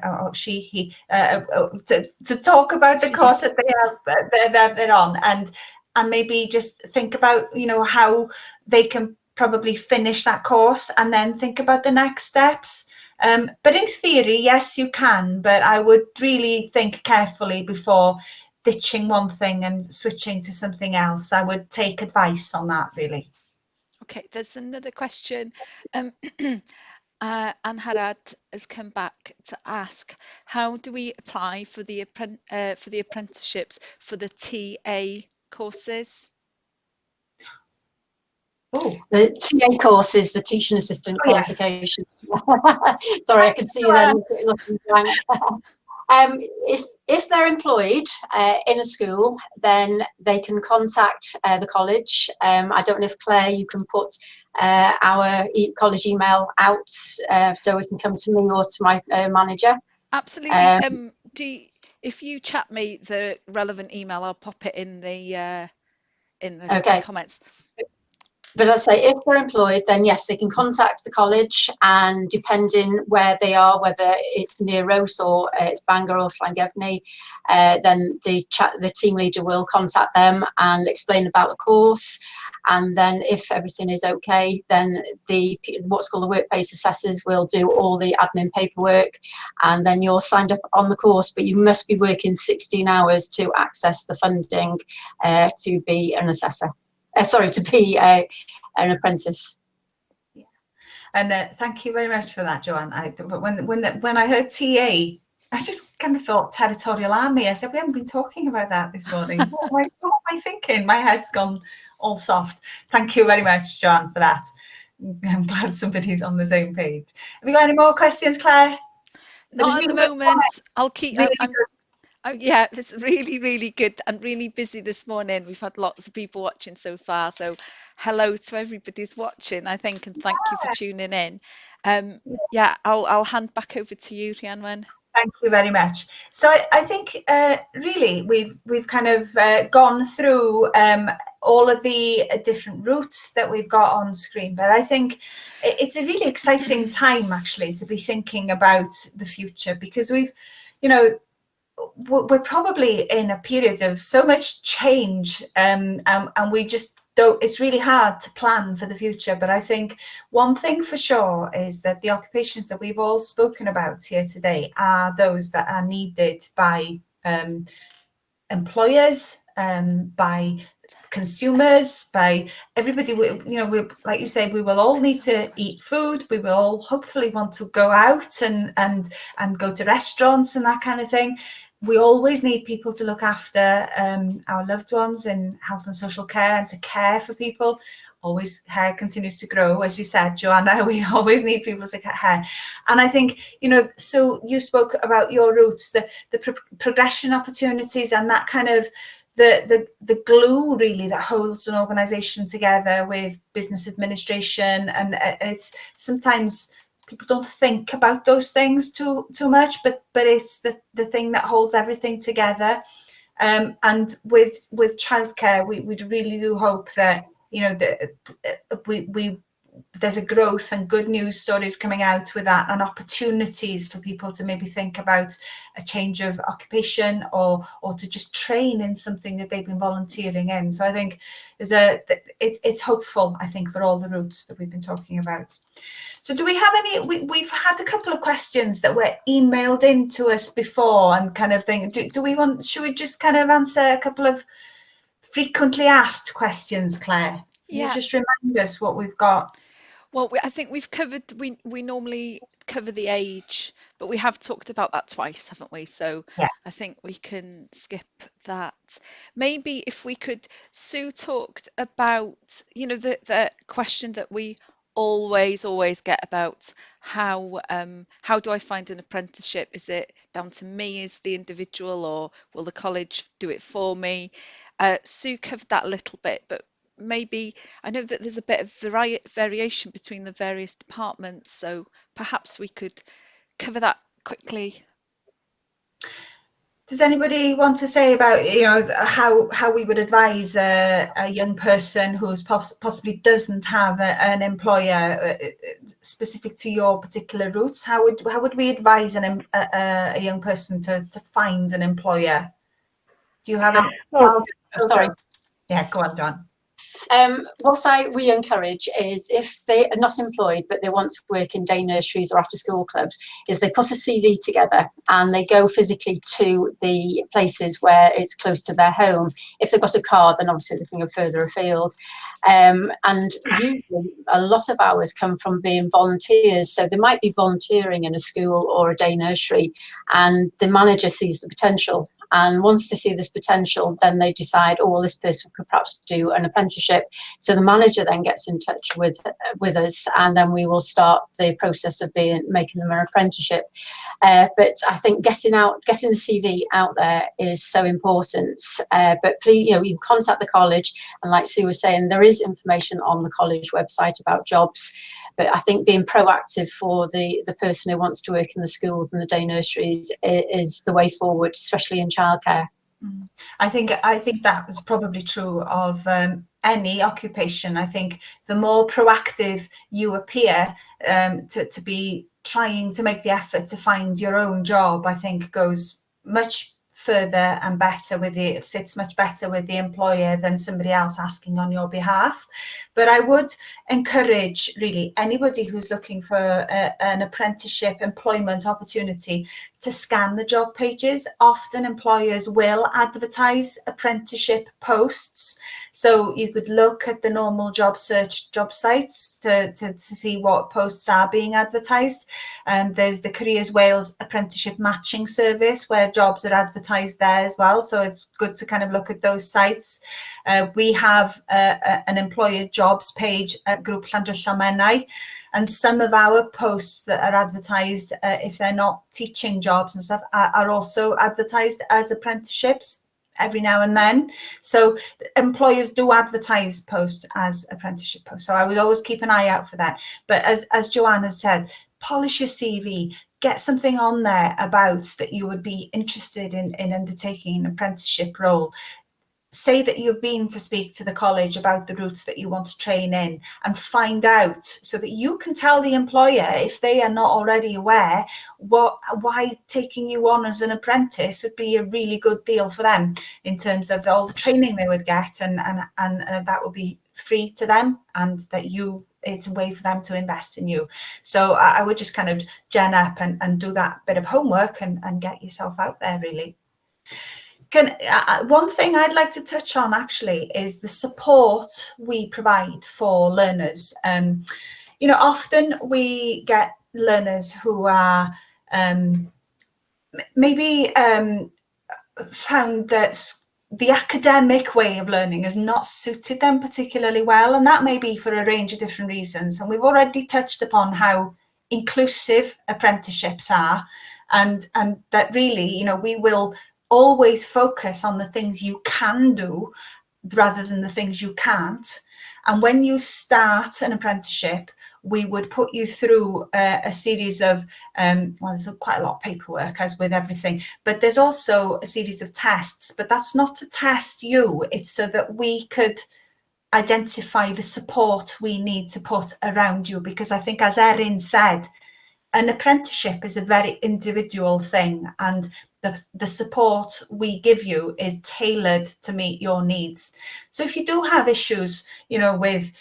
talk about the course that they're on, and maybe just think about, you know, how they can probably finish that course and then think about the next steps. But in theory, yes, you can, but I would really think carefully before ditching one thing and switching to something else. I would take advice on that, really. Okay, there's another question. Anharad has come back to ask, how do we apply for the apprenticeships for the TA courses? Oh, The TA course is the teaching assistant qualification. Yes. Sorry, I can see you then looking blank. If they're employed in a school, then they can contact the college. I don't know if, Claire, you can put our college email out so it can come to me or to my manager. Absolutely. If you chat me the relevant email, I'll pop it in the comments. But I'd say if they're employed, then yes, they can contact the college, and depending where they are, whether it's near Rose or it's Bangor or Llangefni, then the team leader will contact them and explain about the course. And then if everything is okay, then what's called the work-based assessors will do all the admin paperwork, and then you're signed up on the course, but you must be working 16 hours to access the funding to be an assessor. To be an apprentice. Yeah. And thank you very much for that, Joanne. But when I heard TA, I just kind of thought Territorial Army. I said, we haven't been talking about that this morning. what am I thinking? My head's gone all soft. Thank you very much, Joanne, for that. I'm glad somebody's on the same page. Have you got any more questions, Claire? Not at the moment. I'll keep. Yeah, it's really, really good and really busy this morning. We've had lots of people watching so far. So hello to everybody who's watching, I think, and thank you for tuning in. Yeah, I'll hand back over to you, Rhiannon. Thank you very much. So I think really we've kind of gone through all of the different routes that we've got on screen, but I think it's a really exciting time actually to be thinking about the future, because we're probably in a period of so much change, and we just don't, it's really hard to plan for the future. But I think one thing for sure is that the occupations that we've all spoken about here today are those that are needed by employers, by consumers, by everybody. We, like you say, we will all need to eat food. We will all hopefully want to go out and go to restaurants and that kind of thing. We always need people to look after our loved ones in health and social care, and to care for people. Always, hair continues to grow, as you said, Joanna. We always need people to cut hair. And I think, so you spoke about your roots, the progression opportunities, and that kind of the glue really that holds an organization together with business administration. And it's sometimes people don't think about those things too much, but it's the thing that holds everything together. And with childcare, we really do hope that there's a growth and good news stories coming out with that, and opportunities for people to maybe think about a change of occupation or to just train in something that they've been volunteering in. So I think it's hopeful, I think, for all the routes that we've been talking about. So do we have any, we've had a couple of questions that were emailed in to us before and kind of thing. Should we just kind of answer a couple of frequently asked questions, Claire? Can you just remind us what we've got? Well, I think we've covered, we normally cover the age, but we have talked about that twice, haven't we? So yes. I think we can skip that. Maybe if we could, Sue talked about, the question that we always get about how do I find an apprenticeship? Is it down to me as the individual, or will the college do it for me? Sue covered that a little bit, but maybe I know that there's a bit of variation between the various departments, so perhaps we could cover that quickly. Does anybody want to say about how we would advise a young person who's possibly doesn't have an employer specific to your particular routes? How would we advise a young person to find an employer? Do you have a? Oh, sorry. Yeah, go on, John. What we encourage is, if they are not employed but they want to work in day nurseries or after school clubs, is they put a CV together and they go physically to the places where it's close to their home. If they've got a car, then obviously they can go further afield. And usually a lot of hours come from being volunteers. So they might be volunteering in a school or a day nursery, and the manager sees the potential. And once they see this potential, then they decide, oh, well, this person could perhaps do an apprenticeship. So the manager then gets in touch with us, and then we will start the process of making them an apprenticeship. But I think getting the CV out there is so important. But please, you can contact the college, and like Sue was saying, there is information on the college website about jobs. But I think being proactive for the person who wants to work in the schools and the day nurseries is the way forward, especially in childcare. I think that is probably true of any occupation. I think the more proactive you appear to be trying to make the effort to find your own job, I think goes much further and better it sits much better with the employer than somebody else asking on your behalf. But I would encourage really anybody who's looking for an apprenticeship employment opportunity to scan the job pages. Often employers will advertise apprenticeship posts, so you could look at the normal job search job sites to see what posts are being advertised. And there's the Careers Wales Apprenticeship Matching Service where jobs are advertised there as well, so it's good to kind of look at those sites. We have an employer jobs page at Grŵp Llandrillo Menai, and some of our posts that are advertised, if they're not teaching jobs and stuff, are also advertised as apprenticeships every now and then. So employers do advertise posts as apprenticeship posts. So I would always keep an eye out for that. But as Joanna said, polish your CV, get something on there about that you would be interested in undertaking an apprenticeship role. Say that you've been to speak to the college about the routes that you want to train in, and find out so that you can tell the employer, if they are not already aware, why taking you on as an apprentice would be a really good deal for them in terms of all the training they would get, and that would be free to them, and that it's a way for them to invest in you. So I would just kind of gen up and do that bit of homework and get yourself out there really. One thing I'd like to touch on actually is the support we provide for learners. You know, often we get learners who are maybe found that the academic way of learning has not suited them particularly well, and that may be for a range of different reasons. And we've already touched upon how inclusive apprenticeships are, and that really, you know, we will always focus on the things you can do rather than the things you can't. And when you start an apprenticeship, we would put you through a series of, well, there's quite a lot of paperwork, as with everything, but there's also a series of tests. But that's not to test you, it's so that we could identify the support we need to put around you. Because I think, as Erin said, an apprenticeship is a very individual thing, and the support we give you is tailored to meet your needs. So if you do have issues, you know, with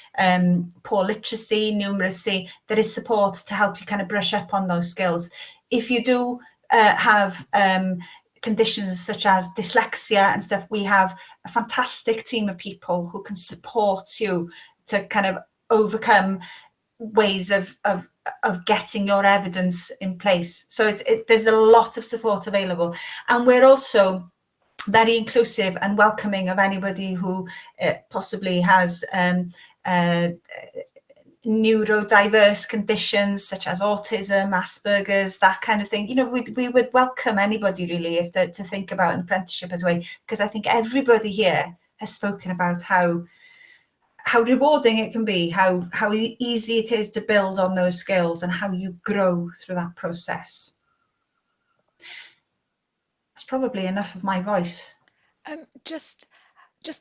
poor literacy, numeracy, there is support to help you kind of brush up on those skills. If you do have conditions such as dyslexia and stuff, we have a fantastic team of people who can support you to kind of overcome ways of getting your evidence in place. So there's a lot of support available, and we're also very inclusive and welcoming of anybody who possibly has neurodiverse conditions such as autism, Asperger's, that kind of thing. You know, we would welcome anybody really if to think about an apprenticeship as a way, because I think everybody here has spoken about how rewarding it can be, how easy it is to build on those skills, and how you grow through that process. That's probably enough of my voice. Just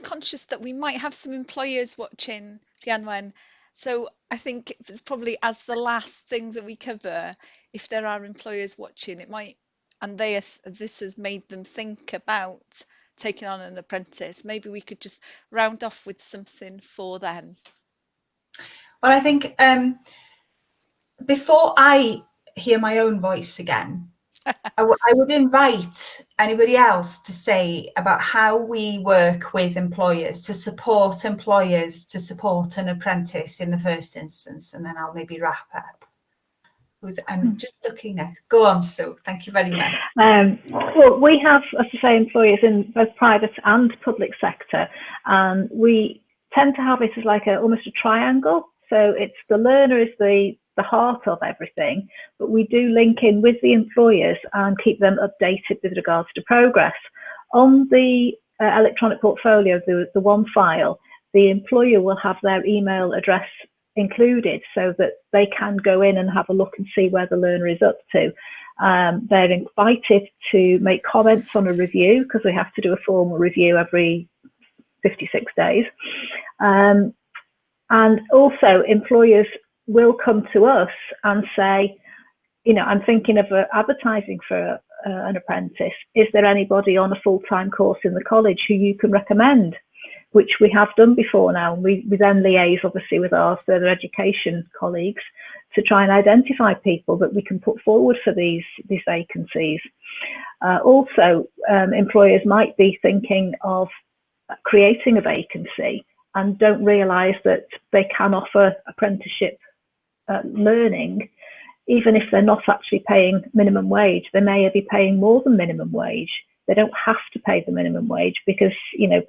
conscious that we might have some employers watching, Rhianwen. So I think it's probably as the last thing that we cover, if there are employers watching, it might, and this has made them think about taking on an apprentice. Maybe we could just round off with something for them. Well, I think before I hear my own voice again, I would invite anybody else to say about how we work with employers to support an apprentice in the first instance, and then I'll maybe wrap up. I'm just looking next. Go on, Sue. Thank you very much. Well, we have, as I say, employers in both private and public sector, and we tend to have it as like almost a triangle. So it's the learner is the heart of everything, but we do link in with the employers and keep them updated with regards to progress. On the electronic portfolio, the one file, the employer will have their email address included so that they can go in and have a look and see where the learner is up to. They're invited to make comments on a review, because we have to do a formal review every 56 days. And also employers will come to us and say, you know, I'm thinking of advertising for an apprentice. Is there anybody on a full-time course in the college who you can recommend? Which we have done before now. We then liaise obviously with our further education colleagues to try and identify people that we can put forward for these vacancies. Also, employers might be thinking of creating a vacancy and don't realise that they can offer apprenticeship learning, even if they're not actually paying minimum wage. They may be paying more than minimum wage. They don't have to pay the minimum wage, because, you know,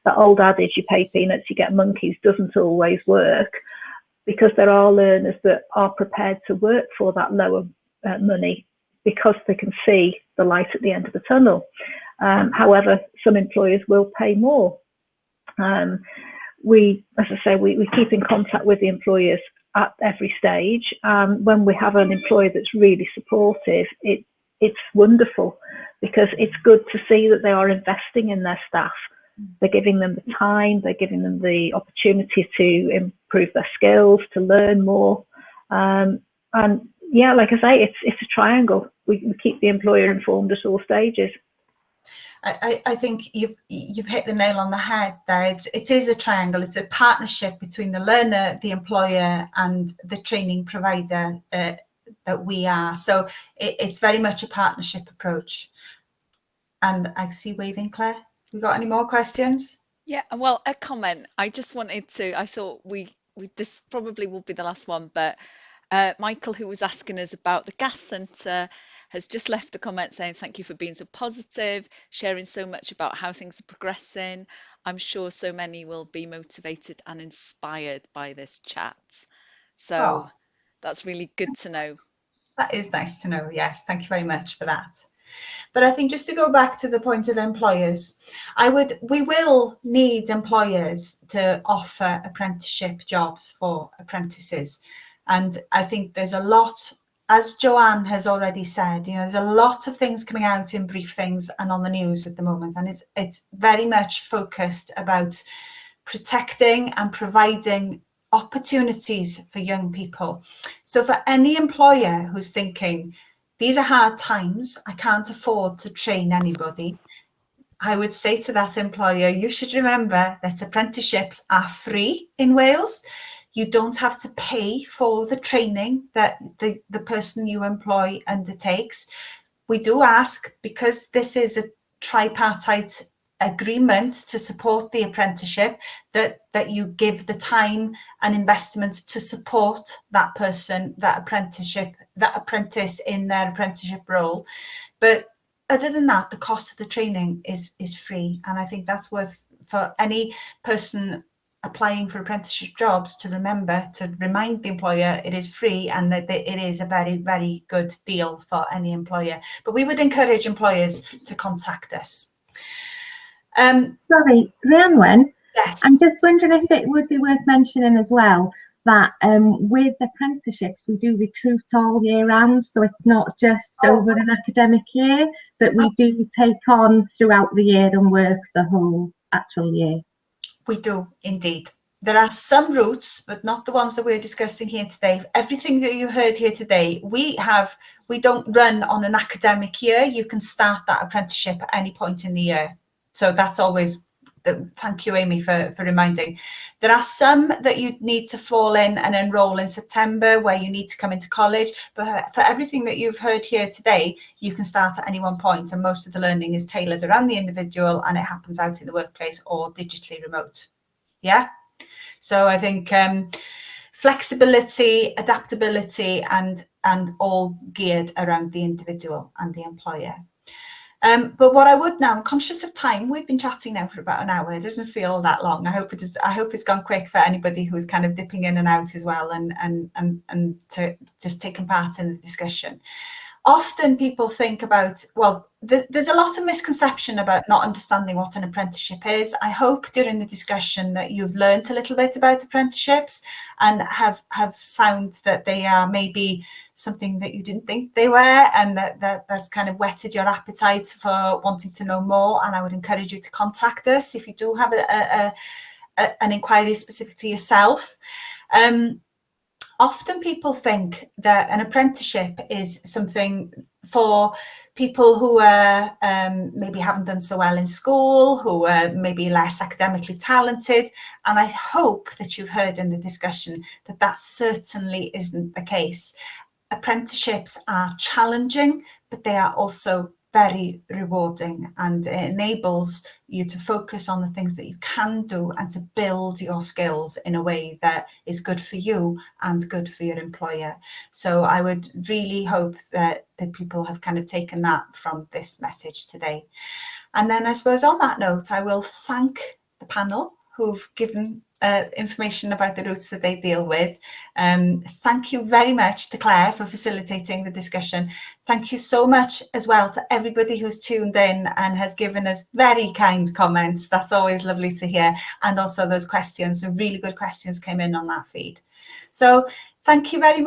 that old adage, you pay peanuts, you get monkeys, doesn't always work, because there are learners that are prepared to work for that lower money because they can see the light at the end of the tunnel. However, some employers will pay more. We, as I say, we keep in contact with the employers at every stage. When we have an employer that's really supportive, it's wonderful, because it's good to see that they are investing in their staff. They're giving them the time, they're giving them the opportunity to improve their skills, to learn more. And yeah, like I say, it's a triangle. We keep the employer informed at all stages. I think you've hit the nail on the head there. It is a triangle. It's a partnership between the learner, the employer, and the training provider that we are. So it's very much a partnership approach. And I see waving, Claire. We got any more questions? Yeah, well, a comment. I just wanted to, I thought this probably will be the last one, but Michael, who was asking us about the gas centre, has just left a comment saying thank you for being so positive, sharing so much about how things are progressing. I'm sure so many will be motivated and inspired by this chat. So that's really good to know. That is nice to know. Yes, thank you very much for that. But I think just to go back to the point of employers, we will need employers to offer apprenticeship jobs for apprentices. And I think there's a lot, as Joanne has already said, there's a lot of things coming out in briefings and on the news at the moment. And it's very much focused about protecting and providing opportunities for young people. So for any employer who's thinking, these are hard times, I can't afford to train anybody, I would say to that employer, you should remember that apprenticeships are free in Wales. You don't have to pay for the training that the person you employ undertakes. We do ask, because this is a tripartite agreement to support the apprenticeship, that you give the time and investment to support that person, that apprentice in their apprenticeship role. But other than that, the cost of the training is free. And I think that's worth for any person applying for apprenticeship jobs to remember, to remind the employer it is free and that it is a very, very good deal for any employer. But we would encourage employers to contact us. Sorry, Rhianwen, Yes. I'm just wondering if it would be worth mentioning as well that with apprenticeships, we do recruit all year round. So it's not just over an academic year, that we do take on throughout the year and work the whole actual year. We do indeed. There are some routes, but not the ones that we're discussing here today. Everything that you heard here today, we don't run on an academic year. You can start that apprenticeship at any point in the year. So that's always, thank you, Amy, for reminding. There are some that you need to fall in and enroll in September, where you need to come into college. But for everything that you've heard here today, you can start at any one point, and most of the learning is tailored around the individual, and it happens out in the workplace or digitally remote. Yeah. So I think flexibility, adaptability, and all geared around the individual and the employer. But what I would now, I'm conscious of time. We've been chatting now for about an hour. It doesn't feel that long. I hope it's gone quick for anybody who's kind of dipping in and out as well, and to just taking part in the discussion. Often people think about, well, there's a lot of misconception about not understanding what an apprenticeship is. I hope during the discussion that you've learned a little bit about apprenticeships and have found that they are maybe something that you didn't think they were, and that's kind of whetted your appetite for wanting to know more. And I would encourage you to contact us if you do have an inquiry specific to yourself. Often people think that an apprenticeship is something for people who are maybe haven't done so well in school, who are maybe less academically talented. And I hope that you've heard in the discussion that that certainly isn't the case. Apprenticeships are challenging, but they are also very rewarding, and it enables you to focus on the things that you can do and to build your skills in a way that is good for you and good for your employer. So I would really hope that people have kind of taken that from this message today. And then I suppose on that note, I will thank the panel who've given information about the routes that they deal with. Thank you very much to Claire for facilitating the discussion. Thank you so much as well to everybody who's tuned in and has given us very kind comments. That's always lovely to hear. And also those questions, some really good questions came in on that feed. So thank you very much.